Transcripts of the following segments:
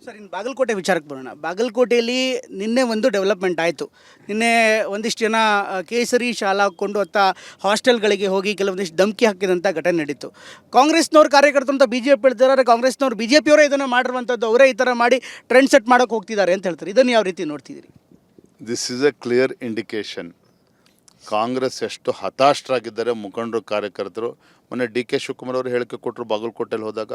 Sir, ಇನ್ನು ಬಾಗಲಕೋಟೆ ವಿಚಾರಕ್ಕೆ ಬರೋಣ. ಬಾಗಲಕೋಟೆಯಲ್ಲಿ ನಿನ್ನೆ ಒಂದು ಡೆವಲಪ್ಮೆಂಟ್ ಆಯಿತು. ನಿನ್ನೆ ಒಂದಿಷ್ಟು ಜನ ಕೇಸರಿ ಶಾಲಾ ಹಾಕ್ಕೊಂಡು ಹಾಸ್ಟೆಲ್ಗಳಿಗೆ ಹೋಗಿ ಕೆಲವೊಂದಿಷ್ಟು ಧಮಕಿ ಹಾಕಿದಂಥ ಘಟನೆ ನಡೀತು. ಕಾಂಗ್ರೆಸ್ನವ್ರ ಕಾರ್ಯಕರ್ತರು ಅಂತ ಬಿ ಜೆ ಪಿ ಹೇಳ್ತಾರೆ, ಕಾಂಗ್ರೆಸ್ನವ್ರು ಬಿ ಜೆ ಪಿಯವರೇ ಇದನ್ನು ಮಾಡಿರುವಂಥದ್ದು, ಅವರೇ ಈ ಥರ ಮಾಡಿ ಟ್ರೆಂಡ್ ಸೆಟ್ ಮಾಡೋಕ್ಕೆ ಹೋಗ್ತಿದ್ದಾರೆ ಅಂತ ಹೇಳ್ತಾರೆ. ಇದನ್ನು ಯಾವ ರೀತಿ ನೋಡ್ತಿದ್ದೀರಿ? This is a clear indication Congress ಎಷ್ಟು ಹತಾಶರಾಗಿದ್ದಾರೆ ಮುಖಂಡರು, ಕಾರ್ಯಕರ್ತರು. ಮೊನ್ನೆ ಡಿ ಕೆ ಶಿವಕುಮಾರ್ ಅವರು ಹೇಳಿಕೆ ಕೊಟ್ಟರು ಬಾಗಲಕೋಟೆಯಲ್ಲಿ ಹೋದಾಗ.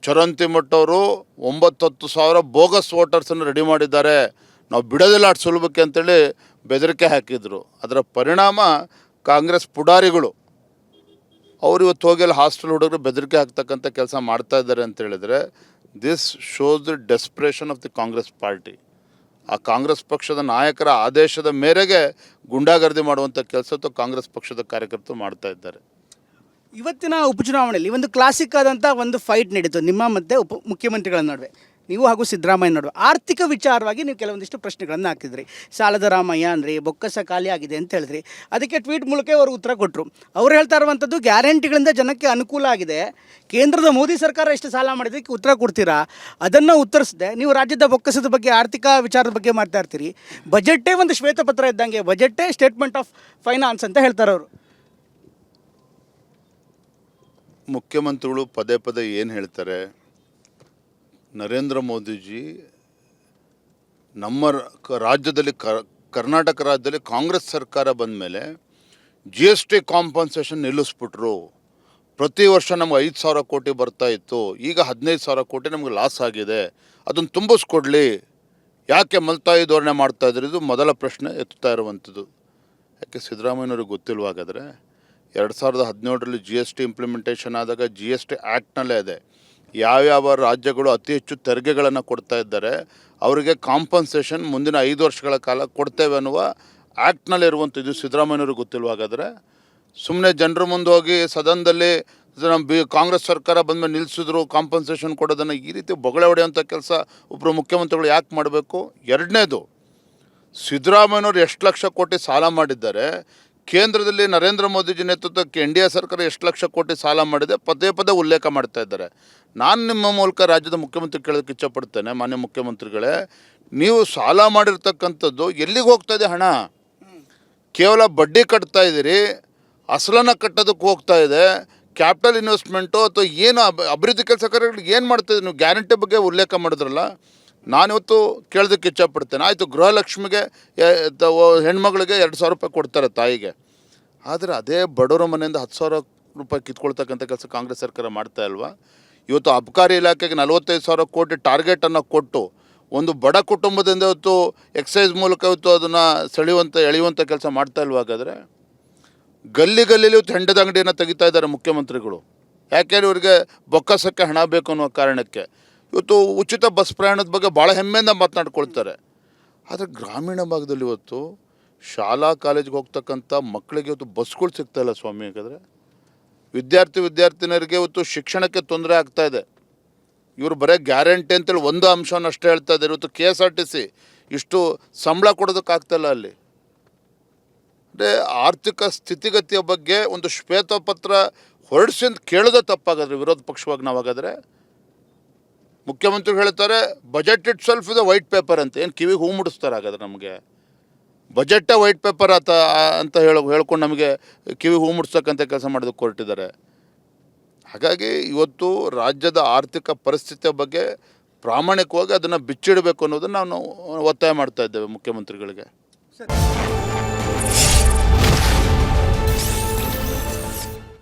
ಚರಂತಿ ಮಟ್ಟವರು 9-10 ಸಾವಿರ ಬೋಗಸ್ ವೋಟರ್ಸನ್ನು ರೆಡಿ ಮಾಡಿದ್ದಾರೆ, ನಾವು ಬಿಡೋದಿಲ್ಲ ಅಷ್ಟು ಸುಲಭಕ್ಕೆ ಅಂತೇಳಿ ಬೆದರಿಕೆ ಹಾಕಿದರು. ಅದರ ಪರಿಣಾಮ ಕಾಂಗ್ರೆಸ್ ಪುಡಾರಿಗಳು ಅವರು ಇವತ್ತು ಹೋಗಿ ಅಲ್ಲಿ ಹಾಸ್ಟೆಲ್ ಹುಡುಗರು ಬೆದರಿಕೆ ಹಾಕ್ತಕ್ಕಂಥ ಕೆಲಸ ಮಾಡ್ತಾ ಇದ್ದಾರೆ ಅಂತ ಹೇಳಿದರೆ this shows the desperation of the Congress party. ಆ ಕಾಂಗ್ರೆಸ್ ಪಕ್ಷದ ನಾಯಕರ ಆದೇಶದ ಮೇರೆಗೆ ಗುಂಡಾಗರ್ದಿ ಮಾಡುವಂಥ ಕೆಲಸ ಕಾಂಗ್ರೆಸ್ ಪಕ್ಷದ ಕಾರ್ಯಕರ್ತರು ಮಾಡ್ತಾ ಇದ್ದಾರೆ. ಇವತ್ತಿನ ಉಪಚುನಾವಣೆಯಲ್ಲಿ ಒಂದು ಕ್ಲಾಸಿಕ್ ಆದಂಥ ಒಂದು ಫೈಟ್ ನಡೀತು ನಿಮ್ಮ ಮತ್ತು ಮುಖ್ಯಮಂತ್ರಿಗಳ ನಡುವೆ, ನೀವು ಹಾಗೂ ಸಿದ್ದರಾಮಯ್ಯ ನಡುವೆ. ಆರ್ಥಿಕ ವಿಚಾರವಾಗಿ ನೀವು ಕೆಲವೊಂದಿಷ್ಟು ಪ್ರಶ್ನೆಗಳನ್ನು ಹಾಕಿದ್ರಿ. ಸಾಲದ ರಾಮಯ್ಯ ಅಂದ್ರಿ, ಬೊಕ್ಕಸ ಖಾಲಿ ಆಗಿದೆ ಅಂತ ಹೇಳಿದ್ರಿ. ಅದಕ್ಕೆ ಟ್ವೀಟ್ ಮೂಲಕ ಅವರು ಉತ್ತರ ಕೊಟ್ಟರು. ಅವ್ರು ಹೇಳ್ತಾ ಇರುವಂಥದ್ದು ಗ್ಯಾರಂಟಿಗಳಿಂದ ಜನಕ್ಕೆ ಅನುಕೂಲ ಆಗಿದೆ, ಕೇಂದ್ರದ ಮೋದಿ ಸರ್ಕಾರ ಎಷ್ಟು ಸಾಲ ಮಾಡಿದ್ದಕ್ಕೆ ಉತ್ತರ ಕೊಡ್ತೀರಾ, ಅದನ್ನು ಉತ್ತರಿಸದೆ ನೀವು ರಾಜ್ಯದ ಬೊಕ್ಕಸದ ಬಗ್ಗೆ, ಆರ್ಥಿಕ ವಿಚಾರದ ಬಗ್ಗೆ ಮಾಡ್ತಾ ಇರ್ತೀರಿ. ಬಜೆಟ್ಟೇ ಒಂದು ಶ್ವೇತಪತ್ರ ಇದ್ದಂಗೆ, ಬಜೆಟ್ಟೇ ಸ್ಟೇಟ್ಮೆಂಟ್ ಆಫ್ ಫೈನಾನ್ಸ್ ಅಂತ ಹೇಳ್ತಾರೆ ಅವರು. ಮುಖ್ಯಮಂತ್ರಿಗಳು ಪದೇ ಪದೇ ಏನು ಹೇಳ್ತಾರೆ, ನರೇಂದ್ರ ಮೋದಿಜಿ ನಮ್ಮ ರಾಜ್ಯದಲ್ಲಿ ಕರ್ನಾಟಕ ರಾಜ್ಯದಲ್ಲಿ ಕಾಂಗ್ರೆಸ್ ಸರ್ಕಾರ ಬಂದ ಮೇಲೆ GST ಕಾಂಪನ್ಸೇಷನ್ ನಿಲ್ಲಿಸ್ಬಿಟ್ರು. ಪ್ರತಿ ವರ್ಷ ನಮ್ಗೆ 5,000 ಕೋಟಿ ಬರ್ತಾ ಇತ್ತು, ಈಗ 15,000 ಕೋಟಿ ನಮ್ಗೆ ಲಾಸ್ ಆಗಿದೆ, ಅದನ್ನು ತುಂಬಿಸ್ಕೊಡ್ಲಿ, ಯಾಕೆ ಮಲ್ತಾಯಿ ಧೋರಣೆ ಮಾಡ್ತಾಯಿದ್ರು? ಇದು ಮೊದಲ ಪ್ರಶ್ನೆ ಎತ್ತುತ್ತಾ ಇರುವಂಥದ್ದು. ಯಾಕೆ ಸಿದ್ದರಾಮಯ್ಯನವ್ರಿಗೆ ಗೊತ್ತಿಲ್ವಾಗಾದರೆ 2017ರಲ್ಲಿ GST ಇಂಪ್ಲಿಮೆಂಟೇಷನ್ ಆದಾಗ GST ಆ್ಯಕ್ಟ್ನಲ್ಲೇ ಇದೆ, ಯಾವ್ಯಾವ ರಾಜ್ಯಗಳು ಅತಿ ಹೆಚ್ಚು ತೆರಿಗೆಗಳನ್ನು ಕೊಡ್ತಾ ಇದ್ದಾರೆ ಅವರಿಗೆ ಕಾಂಪನ್ಸೇಷನ್ ಮುಂದಿನ 5 ವರ್ಷಗಳ ಕಾಲ ಕೊಡ್ತೇವೆ ಅನ್ನುವ ಆ್ಯಕ್ಟ್ನಲ್ಲಿ ಇರುವಂಥದ್ದು. ಸಿದ್ದರಾಮಯ್ಯನವ್ರಿಗೆ ಗೊತ್ತಿಲ್ವಾಗಾದರೆ ಸುಮ್ಮನೆ ಜನರ ಮುಂದೆ ಹೋಗಿ ಸದನದಲ್ಲಿ ಕಾಂಗ್ರೆಸ್ ಸರ್ಕಾರ ಬಂದಮೇಲೆ ನಿಲ್ಲಿಸಿದ್ರು ಕಾಂಪನ್ಸೇಷನ್ ಕೊಡೋದನ್ನು ಈ ರೀತಿ ಬೊಗಳೆ ಹೊಡೆಯುವಂಥ ಕೆಲಸ ಒಬ್ಬರು ಮುಖ್ಯಮಂತ್ರಿಗಳು ಯಾಕೆ ಮಾಡಬೇಕು? ಎರಡನೇದು, ಸಿದ್ದರಾಮಯ್ಯನವರು ಎಷ್ಟು ಲಕ್ಷ ಕೋಟಿ ಸಾಲ ಮಾಡಿದ್ದಾರೆ, ಕೇಂದ್ರದಲ್ಲಿ ನರೇಂದ್ರ ಮೋದಿಜಿ ನೇತೃತ್ವಕ್ಕೆ NDA ಸರ್ಕಾರ ಎಷ್ಟು ಲಕ್ಷ ಕೋಟಿ ಸಾಲ ಮಾಡಿದೆ ಪದೇ ಪದೇ ಉಲ್ಲೇಖ ಮಾಡ್ತಾ ಇದ್ದಾರೆ. ನಾನು ನಿಮ್ಮ ಮೂಲಕ ರಾಜ್ಯದ ಮುಖ್ಯಮಂತ್ರಿ ಕೇಳೋದಕ್ಕೆ ಇಚ್ಛಪಡ್ತೇನೆ, ಮಾನ್ಯ ಮುಖ್ಯಮಂತ್ರಿಗಳೇ, ನೀವು ಸಾಲ ಮಾಡಿರ್ತಕ್ಕಂಥದ್ದು ಎಲ್ಲಿಗೆ ಹೋಗ್ತಾ ಇದೆ? ಹಣ ಕೇವಲ ಬಡ್ಡಿ ಕಟ್ತಾ ಇದ್ದೀರಿ, ಅಸಲನ್ನು ಕಟ್ಟೋದಕ್ಕೆ ಹೋಗ್ತಾ ಇದೆ, ಕ್ಯಾಪಿಟಲ್ ಇನ್ವೆಸ್ಟ್ಮೆಂಟು ಅಥವಾ ಏನು ಅಭಿವೃದ್ಧಿ ಕೆಲಸ ಕಾರ್ಯಗಳಿಗೆ ಏನು ಮಾಡ್ತಾಯಿದ್ದೀರಿ? ನೀವು ಗ್ಯಾರಂಟಿ ಬಗ್ಗೆ ಉಲ್ಲೇಖ ಮಾಡಿದ್ರಲ್ಲ, ನಾನಿವತ್ತು ಕೇಳೋದಕ್ಕೆ ಇಚ್ಛಪಡ್ತೇನೆ. ಆಯಿತು, ಗೃಹಲಕ್ಷ್ಮಿಗೆ ಹೆಣ್ಮಗಳಿಗೆ 2,000 ರೂಪಾಯಿ ಕೊಡ್ತಾರೆ ತಾಯಿಗೆ, ಆದರೆ ಅದೇ ಬಡವರ ಮನೆಯಿಂದ 10,000 ರೂಪಾಯಿ ಕಿತ್ಕೊಳ್ತಕ್ಕಂಥ ಕೆಲಸ ಕಾಂಗ್ರೆಸ್ ಸರ್ಕಾರ ಮಾಡ್ತಾ ಇಲ್ವಾ? ಇವತ್ತು ಅಬಕಾರಿ ಇಲಾಖೆಗೆ 45,000 ಕೋಟಿ ಟಾರ್ಗೆಟನ್ನು ಕೊಟ್ಟು ಒಂದು ಬಡ ಕುಟುಂಬದಿಂದ ಇವತ್ತು ಎಕ್ಸೈಸ್ ಮೂಲಕ ಇವತ್ತು ಅದನ್ನು ಎಳೆಯುವಂಥ ಕೆಲಸ ಮಾಡ್ತಾ ಇಲ್ವಾಗಾದರೆ ಗಲ್ಲಿಯಲ್ಲಿ ಇವತ್ತು ಹೆಂಡದ ಅಂಗಡಿಯನ್ನು ತೆಗಿತಾ ಇದ್ದಾರೆ ಮುಖ್ಯಮಂತ್ರಿಗಳು. ಯಾಕೆಂದರೆ ಇವರಿಗೆ ಬೊಕ್ಕಸಕ್ಕೆ ಹಣ ಬೇಕು ಅನ್ನೋ ಕಾರಣಕ್ಕೆ ಇವತ್ತು ಉಚಿತ ಬಸ್ ಪ್ರಯಾಣದ ಬಗ್ಗೆ ಭಾಳ ಹೆಮ್ಮೆಯಿಂದ ಮಾತನಾಡ್ಕೊಳ್ತಾರೆ. ಆದರೆ ಗ್ರಾಮೀಣ ಭಾಗದಲ್ಲಿ ಇವತ್ತು ಶಾಲಾ ಕಾಲೇಜಿಗೆ ಹೋಗ್ತಕ್ಕಂಥ ಮಕ್ಕಳಿಗೆ ಇವತ್ತು ಬಸ್ಗಳು ಸಿಗ್ತಾಯಿಲ್ಲ ಸ್ವಾಮಿ. ಯಾಕಂದರೆ ವಿದ್ಯಾರ್ಥಿನಿಯರಿಗೆ ಇವತ್ತು ಶಿಕ್ಷಣಕ್ಕೆ ತೊಂದರೆ ಆಗ್ತಾಯಿದೆ. ಇವರು ಬರೀ ಗ್ಯಾರಂಟಿ ಅಂತೇಳಿ ಒಂದು ಅಂಶವನ್ನು ಅಷ್ಟೇ ಹೇಳ್ತಾ ಇದ್ದಾರೆ. ಇವತ್ತು KSRTC ಇಷ್ಟು ಸಂಬಳ ಕೊಡೋದಕ್ಕಾಗ್ತಾಯಿಲ್ಲ ಅಲ್ಲಿ. ಅಂದರೆ ಆರ್ಥಿಕ ಸ್ಥಿತಿಗತಿಯ ಬಗ್ಗೆ ಒಂದು ಶ್ವೇತಪತ್ರ ಹೊರಡಿಸಿ ಅಂತ ಕೇಳೋದೇ ತಪ್ಪಾಗಾದ್ರೆ ವಿರೋಧ ಪಕ್ಷವಾಗಿ ನಾವಾಗಾದರೆ. ಮುಖ್ಯಮಂತ್ರಿಗಳು ಹೇಳ್ತಾರೆ ಬಜೆಟ್ ಇಟ್ ಸೆಲ್ಫ್ ಇದೆ ವೈಟ್ ಪೇಪರ್ ಅಂತ. ಏನು ಕಿವಿಗೆ ಹೂ ಮುಡಿಸ್ತಾರೆ ಹಾಗಾದ್ರೆ? ನಮಗೆ ಬಜೆಟ್ಟೇ ವೈಟ್ ಪೇಪರ್ ಅಂತ ಹೇಳ್ಕೊಂಡು ನಮಗೆ ಕಿವಿಗೆ ಹೂ ಮುಡಿಸ್ತಕ್ಕಂಥ ಕೆಲಸ ಮಾಡೋದಕ್ಕೆ ಹೊರಟಿದ್ದಾರೆ. ಹಾಗಾಗಿ ಇವತ್ತು ರಾಜ್ಯದ ಆರ್ಥಿಕ ಪರಿಸ್ಥಿತಿಯ ಬಗ್ಗೆ ಪ್ರಾಮಾಣಿಕವಾಗಿ ಅದನ್ನು ಬಿಚ್ಚಿಡಬೇಕು ಅನ್ನೋದನ್ನು ನಾವು ಒತ್ತಾಯ ಮಾಡ್ತಾ ಇದ್ದೇವೆ ಮುಖ್ಯಮಂತ್ರಿಗಳಿಗೆ.